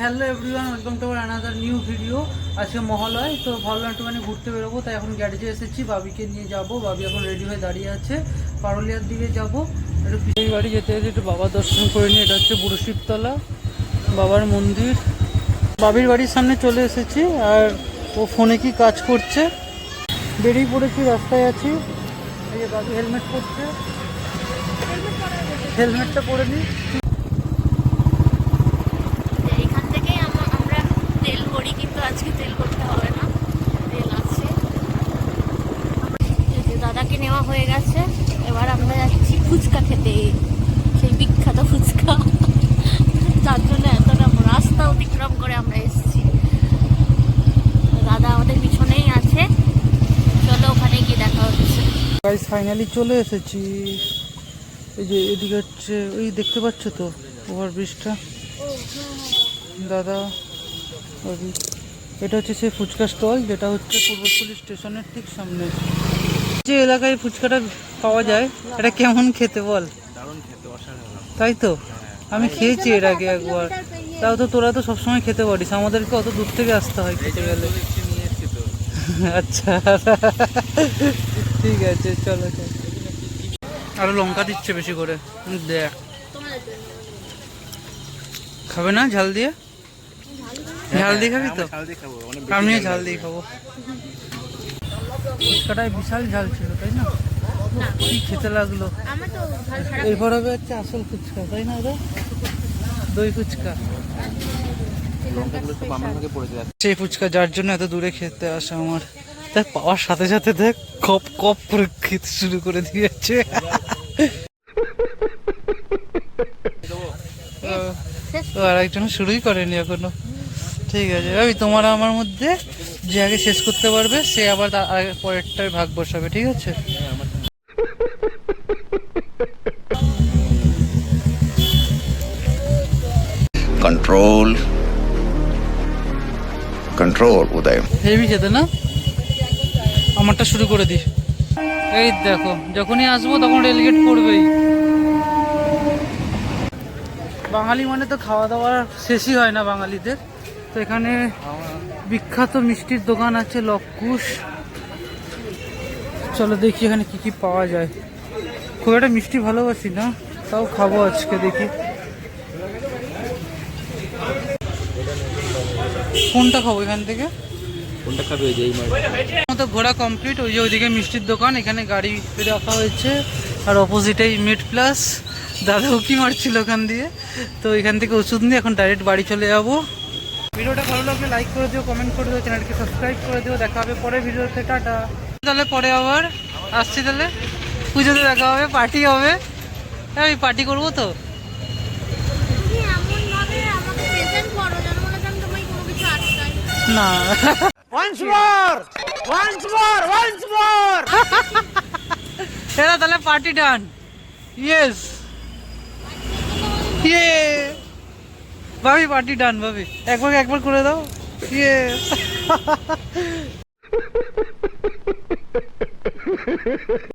Hello everyone, welcome to our another new video. আজকে মহালয়, তো ভাবলাম একটুখানি ঘুরতে বেরোবো, তাই এখন গ্যারেজে এসেছি। বাবিকে নিয়ে যাব, বাবি এখন রেডি হয়ে দাঁড়িয়ে আছে। পারুলিয়ার দিকে যাব, একটু পিছিয়ে বাড়ি যেতে যেতে একটু বাবার দর্শন করে নিই। এটা হচ্ছে বুড়ো শিবতলা বাবার মন্দির। বাবির বাড়ির সামনে চলে এসেছি, আর ও ফোনে কি কাজ করছে। বেরিয়ে পড়েছি, রাস্তায় আছি। এই যে বাবি হেলমেট পরছে, হেলমেটটা পরে নিই। কিন্তু আজকে তেল করতে হবে না, তেল আছে। দাদাকে নেওয়া হয়ে গেছে, এবার আমরা যাচ্ছি ফুচকা খেতে, সেই বিখ্যাত ফুচকা। তার জন্য এতটা রাস্তা অতিক্রম করে আমরা এসেছি। দাদা আমাদের পিছনেই আছে, চলো ওখানে গিয়ে দেখা হচ্ছে। গাইস ফাইনালি চলে এসেছি। এই যে এদিকে হচ্ছে, ওই দেখতে পাচ্ছ তো ওভারব্রিজটা, দাদা। এটা হচ্ছে সেই ফুচকা স্টল, যেটা হচ্ছে পূর্বস্থলী স্টেশনের ঠিক সামনে। যে এলাকায় ফুচকাটা পাওয়া যায়, এটা কেমন খেতে বল? দারুণ খেতে, অসাধারণ। তাই তো, আমি খেয়েছি এর আগে একবার। তাও তো তোরা তো সবসময় খেতে পারিস, আমাদেরকে অত দূর থেকে আসতে হয় খেতে গেলে। নিয়ে এসছি তো। আচ্ছা ঠিক আছে, চলো চলো। আরো লঙ্কা দিচ্ছে বেশি করে, দেখ। খাবে না ঝাল দিয়ে? ঝাল দিয়ে খাবি তো? আমিও ঝাল দিয়ে খাবো। ফুচকাটায় বিশাল ঝাল ছিল, তাই না? কি খেতে লাগলো। এরপর হবে হচ্ছে আসল ফুচকা, তাই না? ওটা দই ফুচকা, সেই ফুচকা যার জন্য এত দূরে খেতে আসা আমার। দেখ পাওয়ার সাথে সাথে দেখ কপ কপ করে খেতে শুরু করে দিয়েছে। আর একজন শুরুই করেনি এখনো। ঠিক আছে ভাবি, তোমার আমার মধ্যে যে আগে শেষ করতে পারবে সে আবার পরেরটার ভাগ বসাবে, ঠিক আছে? कंट्रोल कंट्रोल उदय হেভি যেতে না, আমারটা শুরু করে দিস। এই দেখো, যখনই আসবো তখন রেলগেট পড়বেই। বাঙালি মানে তো খাওয়া দাওয়ার শেষই হয় না বাঙালিদের। তো এখানে বিখ্যাত মিষ্টির দোকান আছে লবকুশ। চলো দেখি এখানে কি কি পাওয়া যায়। খুব একটা মিষ্টি ভালোবাসি না, তাও খাবো আজকে, দেখি কোনটা খাবো এখান থেকে। কোনটা খাবে? ওই যে এই মতো ঘোরা কমপ্লিট। ওই যে ওইদিকে মিষ্টির দোকান, এখানে গাড়ি রাখা হয়েছে, আর অপোজিটেই মিড প্লাস। দাদা উকি মারছিল ওখান দিয়ে, তো এখান থেকে ওষুধ নিয়ে এখন ডাইরেক্ট বাড়ি চলে যাবো। ভিডিওটা ভালো লাগলে লাইক করে দিও, কমেন্ট করে দিও, চ্যানেলকে সাবস্ক্রাইব করে দিও। দেখা হবে পরে ভিডিওতে, টাটা। তাহলে পরে আবার আসছি, তাহলে পুজোতে দেখা হবে, পার্টি হবে। হ্যাঁ পার্টি করবো তো। না এরা তাহলে পার্টি ডান। ইয়েস, ইয়ে ভাবি পার্টি ডান। ভাবি একবার করে দাও। ইয়ে